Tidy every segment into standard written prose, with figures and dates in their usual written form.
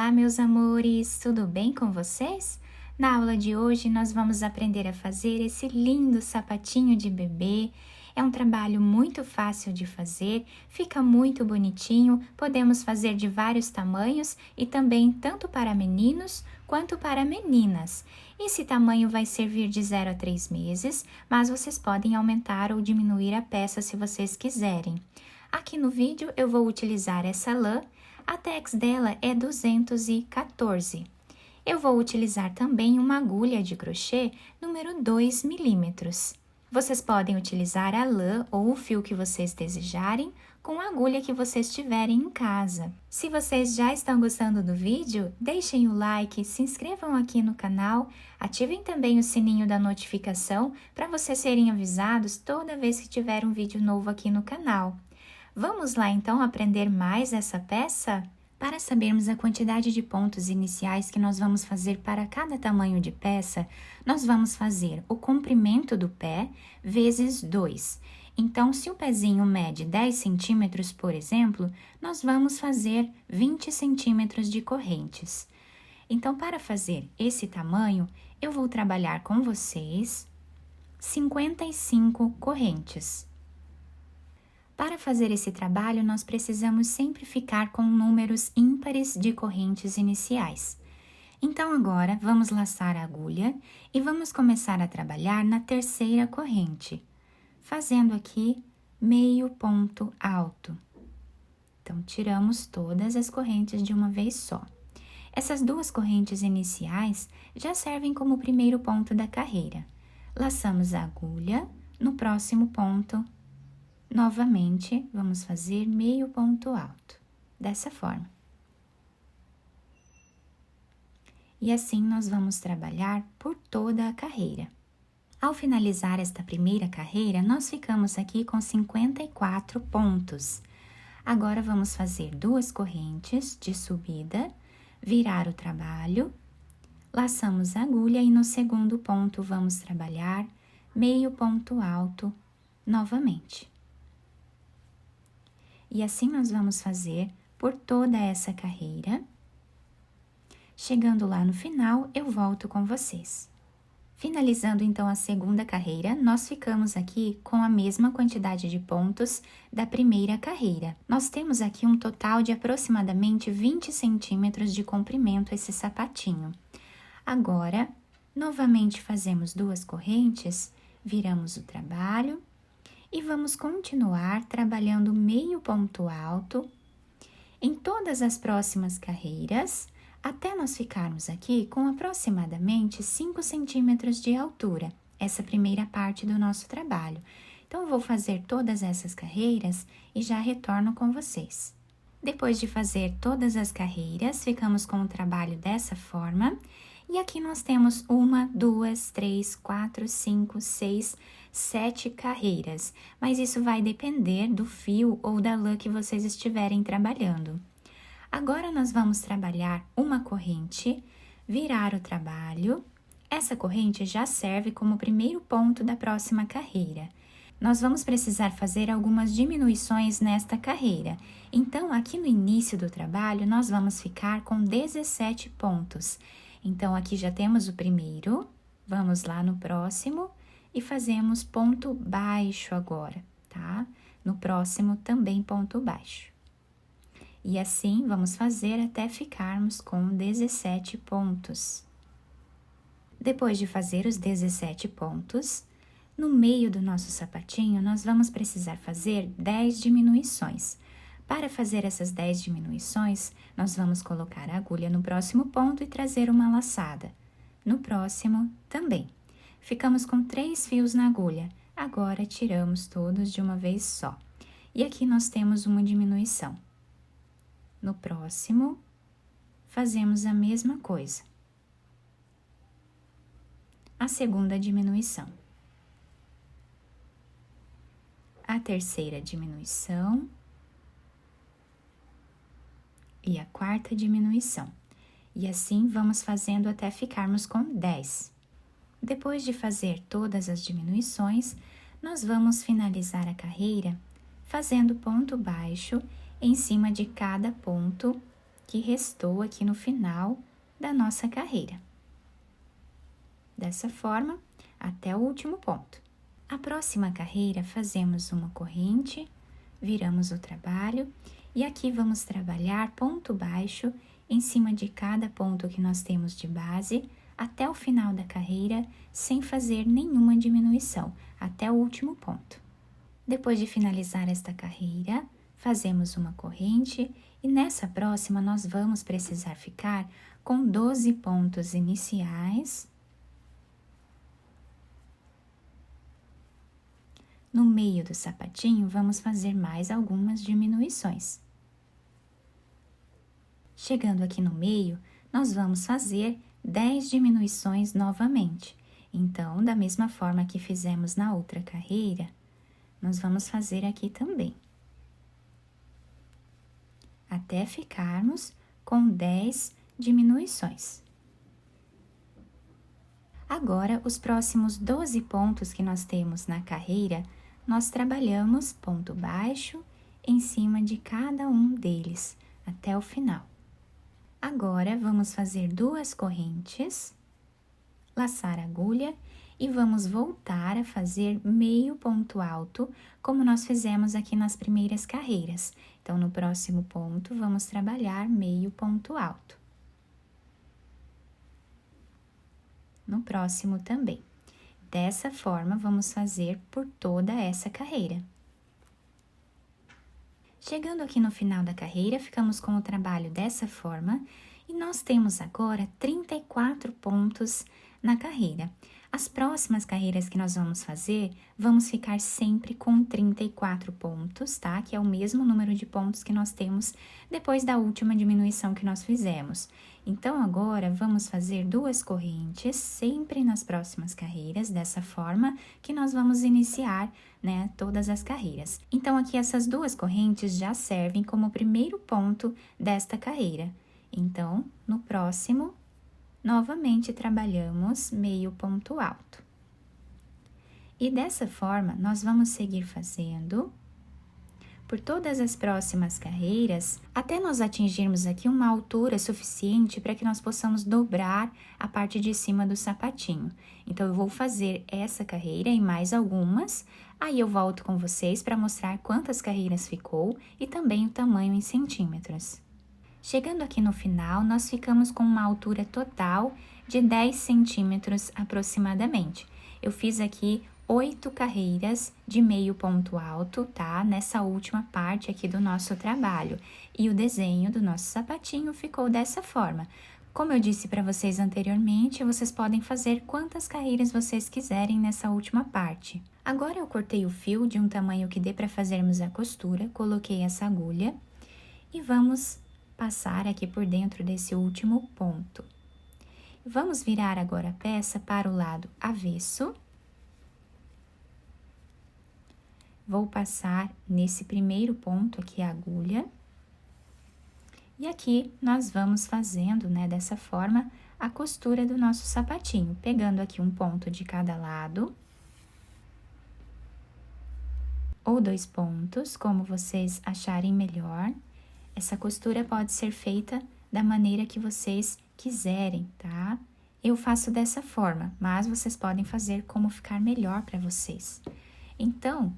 Olá, meus amores, tudo bem com vocês? Na aula de hoje, nós vamos aprender a fazer esse lindo sapatinho de bebê. É um trabalho muito fácil de fazer, fica muito bonitinho, podemos fazer de vários tamanhos e também tanto para meninos quanto para meninas. Esse tamanho vai servir de 0 a 3 meses, mas vocês podem aumentar ou diminuir a peça se vocês quiserem. Aqui no vídeo eu vou utilizar essa lã. A tex dela é 214. Eu vou utilizar também uma agulha de crochê número 2 milímetros. Vocês podem utilizar a lã ou o fio que vocês desejarem com a agulha que vocês tiverem em casa. Se vocês já estão gostando do vídeo, deixem o like, se inscrevam aqui no canal, ativem também o sininho da notificação para vocês serem avisados toda vez que tiver um vídeo novo aqui no canal. Vamos lá então aprender mais essa peça? Para sabermos a quantidade de pontos iniciais que nós vamos fazer para cada tamanho de peça, nós vamos fazer o comprimento do pé vezes 2. Então, se o pezinho mede 10 centímetros, por exemplo, nós vamos fazer 20 centímetros de correntes. Então, para fazer esse tamanho, eu vou trabalhar com vocês 55 correntes. Para fazer esse trabalho, nós precisamos sempre ficar com números ímpares de correntes iniciais. Então, agora, vamos laçar a agulha e vamos começar a trabalhar na terceira corrente, fazendo aqui meio ponto alto. Então, tiramos todas as correntes de uma vez só. Essas duas correntes iniciais já servem como primeiro ponto da carreira. Laçamos a agulha no próximo ponto. Novamente, vamos fazer meio ponto alto, dessa forma. E assim, nós vamos trabalhar por toda a carreira. Ao finalizar esta primeira carreira, nós ficamos aqui com 54 pontos. Agora, vamos fazer duas correntes de subida, virar o trabalho, laçamos a agulha e no segundo ponto vamos trabalhar meio ponto alto novamente. E assim nós vamos fazer por toda essa carreira. Chegando lá no final, eu volto com vocês. Finalizando então a segunda carreira, nós ficamos aqui com a mesma quantidade de pontos da primeira carreira. Nós temos aqui um total de aproximadamente 20 centímetros de comprimento esse sapatinho. Agora, novamente fazemos duas correntes, viramos o trabalho. E vamos continuar trabalhando meio ponto alto em todas as próximas carreiras, até nós ficarmos aqui com aproximadamente 5 centímetros de altura, essa primeira parte do nosso trabalho. Então, eu vou fazer todas essas carreiras e já retorno com vocês. Depois de fazer todas as carreiras, ficamos com o trabalho dessa forma. E aqui nós temos 1, 2, 3, 4, 5, 6, 7 carreiras, mas isso vai depender do fio ou da lã que vocês estiverem trabalhando. Agora, nós vamos trabalhar uma corrente, virar o trabalho. Essa corrente já serve como primeiro ponto da próxima carreira. Nós vamos precisar fazer algumas diminuições nesta carreira. Então, aqui no início do trabalho, nós vamos ficar com 17 pontos. Então, aqui já temos o primeiro, vamos lá no próximo e fazemos ponto baixo agora, tá? No próximo também ponto baixo. E assim, vamos fazer até ficarmos com 17 pontos. Depois de fazer os 17 pontos, no meio do nosso sapatinho, nós vamos precisar fazer 10 diminuições. Para fazer essas 10 diminuições, nós vamos colocar a agulha no próximo ponto e trazer uma laçada. No próximo, também. Ficamos com 3 fios na agulha. Agora, tiramos todos de uma vez só. E aqui nós temos uma diminuição. No próximo, fazemos a mesma coisa. A segunda diminuição. A terceira diminuição. E a quarta diminuição. E assim, vamos fazendo até ficarmos com 10. Depois de fazer todas as diminuições, nós vamos finalizar a carreira fazendo ponto baixo em cima de cada ponto que restou aqui no final da nossa carreira. Dessa forma, até o último ponto. A próxima carreira, fazemos uma corrente, viramos o trabalho e aqui vamos trabalhar ponto baixo em cima de cada ponto que nós temos de base até o final da carreira, sem fazer nenhuma diminuição, até o último ponto. Depois de finalizar esta carreira, fazemos uma corrente e nessa próxima nós vamos precisar ficar com 12 pontos iniciais. No meio do sapatinho, vamos fazer mais algumas diminuições. Chegando aqui no meio, nós vamos fazer 10 diminuições novamente. Então, da mesma forma que fizemos na outra carreira, nós vamos fazer aqui também. Até ficarmos com 10 diminuições. Agora, os próximos 12 pontos que nós temos na carreira, nós trabalhamos ponto baixo em cima de cada um deles, até o final. Agora, vamos fazer 2 correntes, laçar a agulha e vamos voltar a fazer meio ponto alto, como nós fizemos aqui nas primeiras carreiras. Então, no próximo ponto, vamos trabalhar meio ponto alto. No próximo também. Dessa forma, vamos fazer por toda essa carreira. Chegando aqui no final da carreira, ficamos com o trabalho dessa forma e nós temos agora 34 pontos na carreira. As próximas carreiras que nós vamos fazer, vamos ficar sempre com 34 pontos, tá? Que é o mesmo número de pontos que nós temos depois da última diminuição que nós fizemos. Então, agora, vamos fazer 2 correntes, sempre nas próximas carreiras, dessa forma que nós vamos iniciar, né, todas as carreiras. Então, aqui essas 2 correntes já servem como o primeiro ponto desta carreira. Então, no próximo, novamente trabalhamos meio ponto alto. E dessa forma, nós vamos seguir fazendo por todas as próximas carreiras, até nós atingirmos aqui uma altura suficiente para que nós possamos dobrar a parte de cima do sapatinho. Então, eu vou fazer essa carreira e mais algumas, aí eu volto com vocês para mostrar quantas carreiras ficou e também o tamanho em centímetros. Chegando aqui no final, nós ficamos com uma altura total de 10 centímetros aproximadamente. Eu fiz aqui 8 carreiras de meio ponto alto, tá? Nessa última parte aqui do nosso trabalho. E o desenho do nosso sapatinho ficou dessa forma. Como eu disse para vocês anteriormente, vocês podem fazer quantas carreiras vocês quiserem nessa última parte. Agora eu cortei o fio de um tamanho que dê para fazermos a costura, coloquei essa agulha e vamos passar aqui por dentro desse último ponto. Vamos virar agora a peça para o lado avesso. Vou passar nesse primeiro ponto aqui a agulha. E aqui nós vamos fazendo, né, dessa forma, a costura do nosso sapatinho, pegando aqui um ponto de cada lado. Ou 2 pontos, como vocês acharem melhor. Essa costura pode ser feita da maneira que vocês quiserem, tá? Eu faço dessa forma, mas vocês podem fazer como ficar melhor para vocês. Então,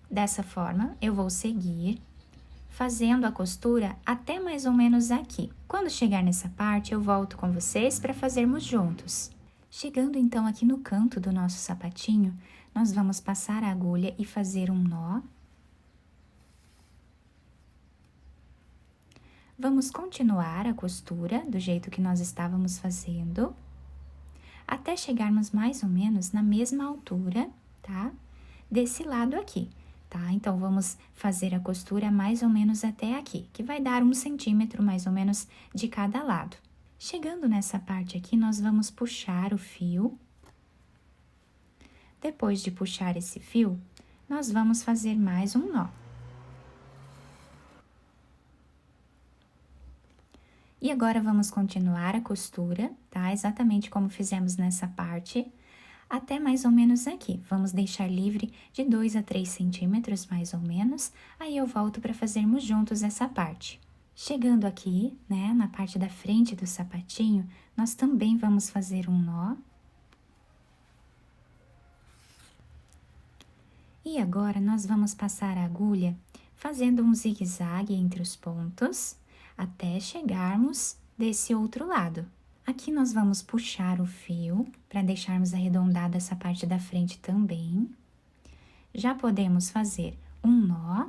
dessa forma, eu vou seguir fazendo a costura até mais ou menos aqui. Quando chegar nessa parte, eu volto com vocês para fazermos juntos. Chegando então aqui no canto do nosso sapatinho, nós vamos passar a agulha e fazer um nó. Vamos continuar a costura do jeito que nós estávamos fazendo, até chegarmos mais ou menos na mesma altura, tá? Desse lado aqui, tá? Então, vamos fazer a costura mais ou menos até aqui, que vai dar 1 centímetro mais ou menos de cada lado. Chegando nessa parte aqui, nós vamos puxar o fio. Depois de puxar esse fio, nós vamos fazer mais um nó. E agora, vamos continuar a costura, tá? Exatamente como fizemos nessa parte, até mais ou menos aqui. Vamos deixar livre de 2 a 3 centímetros, mais ou menos, aí eu volto para fazermos juntos essa parte. Chegando aqui, né, na parte da frente do sapatinho, nós também vamos fazer um nó. E agora, nós vamos passar a agulha fazendo um zigue-zague entre os pontos, até chegarmos desse outro lado. Aqui nós vamos puxar o fio, para deixarmos arredondada essa parte da frente também. Já podemos fazer um nó.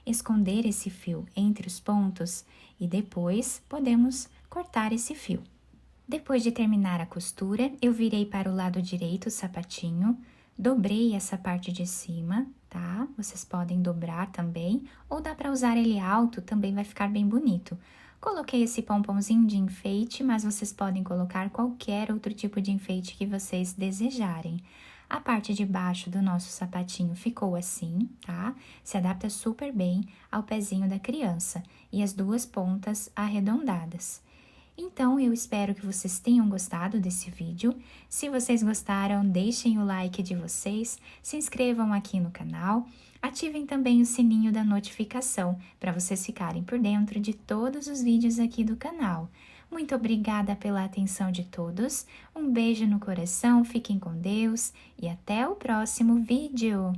Esconder esse fio entre os pontos e depois podemos cortar esse fio. Depois de terminar a costura, eu virei para o lado direito o sapatinho, dobrei essa parte de cima, tá? Vocês podem dobrar também, ou dá para usar ele alto, também vai ficar bem bonito. Coloquei esse pomponzinho de enfeite, mas vocês podem colocar qualquer outro tipo de enfeite que vocês desejarem. A parte de baixo do nosso sapatinho ficou assim, tá? Se adapta super bem ao pezinho da criança e as duas pontas arredondadas. Então, eu espero que vocês tenham gostado desse vídeo. Se vocês gostaram, deixem o like de vocês, se inscrevam aqui no canal, ativem também o sininho da notificação para vocês ficarem por dentro de todos os vídeos aqui do canal. Muito obrigada pela atenção de todos, um beijo no coração, fiquem com Deus e até o próximo vídeo!